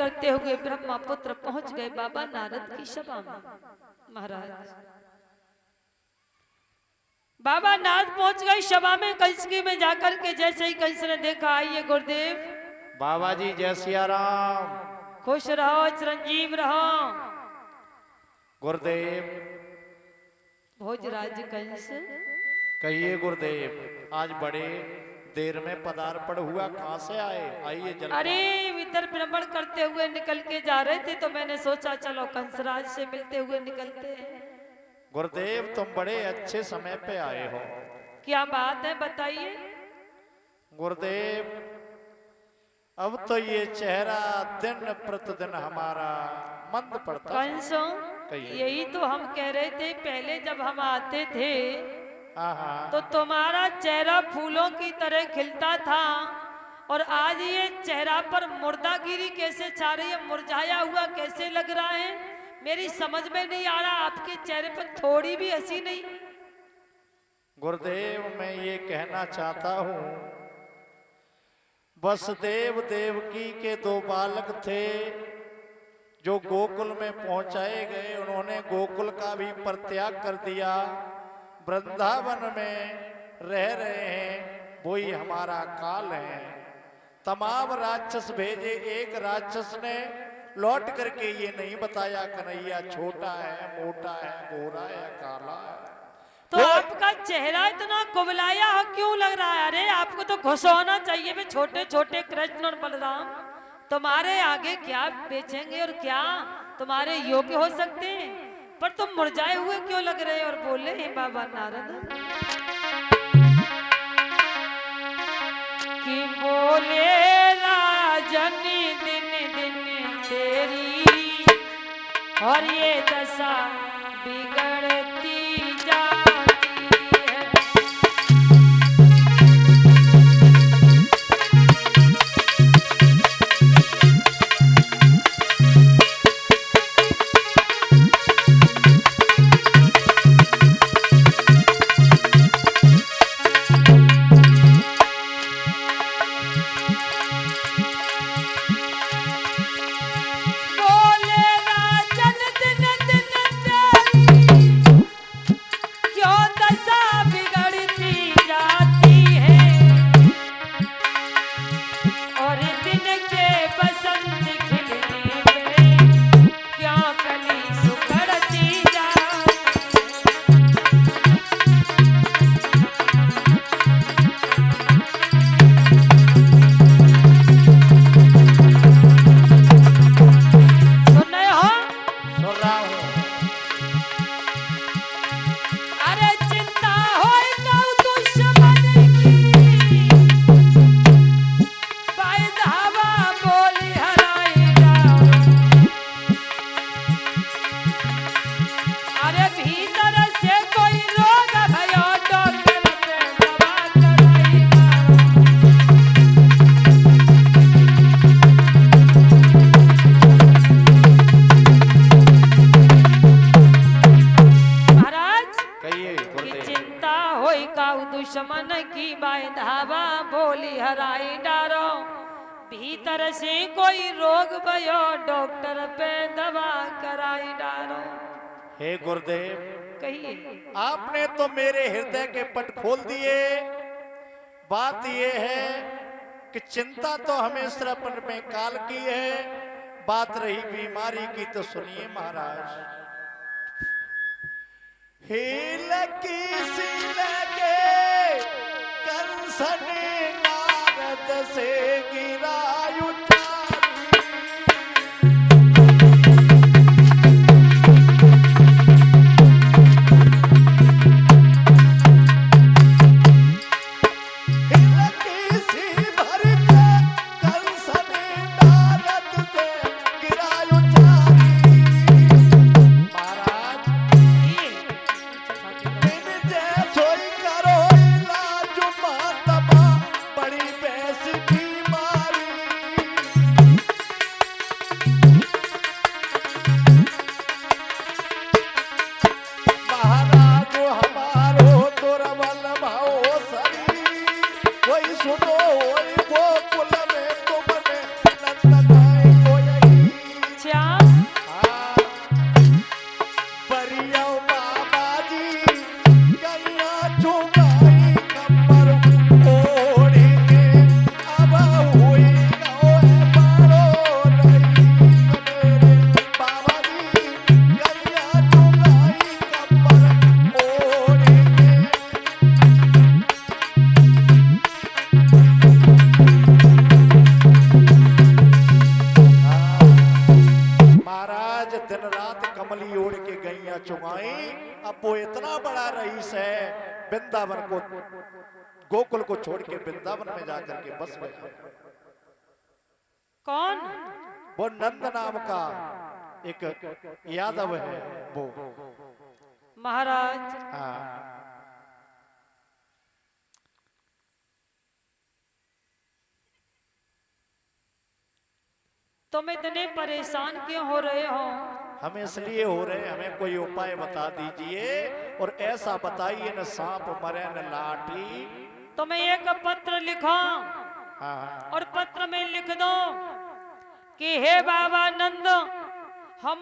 करते हुए ब्रह्मपुत्र पहुंच गए बाबा नारद की सभा में। महाराज बाबा नारद पहुंच गए सभा में, कंसकी में जाकर के जैसे ही कंस ने देखा, आइए गुरुदेव। बाबा जी जय सिया राम। खुश रहो, चिरंजीव रहो। गुरुदेव भोजराज कंस, कहिए गुरुदेव, आज बड़े देर में पदार्पण हुआ, कहाँ से आए? आइए जल्दी। अरे इधर भ्रमण करते हुए निकल के जा रहे थे तो मैंने सोचा चलो कंसराज से मिलते हुए निकलते हैं। गुरुदेव तुम बड़े अच्छे समय पे आए हो। क्या बात है बताइए। गुरुदेव अब तो ये चेहरा दिन प्रतिदिन हमारा मंद पड़ता कंसों, यही तो हम कह रहे थे, पहले जब हम आते थे तो तुम्हारा चेहरा फूलों की तरह खिलता था और आज ये चेहरा पर मुर्दागिरी कैसे छा रही है, मुरझाया हुआ कैसे लग रहा है, मेरी समझ में नहीं आ रहा। आपके चेहरे पर थोड़ी भी हंसी नहीं। गुरुदेव मैं ये कहना चाहता हूँ, वसुदेव देवकी के 2 बालक थे जो गोकुल में पहुंचाए गए, उन्होंने गोकुल का भी परित्याग कर दिया, वृंदावन में रह रहे हैं, वही हमारा काल है। तमाम राक्षस भेजे, एक राक्षस ने लौट करके ये नहीं बताया कन्हैया छोटा है, मोटा है, गोरा है, काला है। तो आपका चेहरा इतना कुबलाया क्यों लग रहा है? अरे आपको तो खुश होना चाहिए। वे छोटे छोटे कृष्ण और बलराम तुम्हारे आगे क्या बेचेंगे और क्या तुम्हारे योग्य हो सकते हैं, पर तुम मुरझाए हुए क्यों लग रहे और बोले हे बाबा नारद कि बोले राजनी दिन दिन तेरी और ये दशा बिगड़ती जाती है। दुश्मन की बाधावा बोली हराई डारो, भीतर से कोई रोग भयो डॉक्टर पे दवा कराई डारो। हे गुरुदेव कहिए। आपने तो मेरे हृदय के पट खोल दिए। बात ये है कि चिंता तो हमें सिरपन में काल की है, बात रही बीमारी की तो सुनिए महाराज। लकी सी लगे कंस ने नारद से गिरायु दिन रात कमली ओढ़ के गैया चुगाई। अब वो इतना बड़ा रईस है, वृंदावन को, गोकुल को छोड़ के वृंदावन में जाकर के बस गया। कौन? वो नंद नाम का एक यादव है वो। महाराज हाँ। तुम इतने परेशान क्यों हो रहे हो? हम इसलिए हो रहे हैं, हमें कोई उपाय बता दीजिए, और ऐसा बताइए न सांप मरे न लाठी। तुम्हें एक पत्र लिखो हाँ। और पत्र में लिख दो कि हे बाबा नंद, हम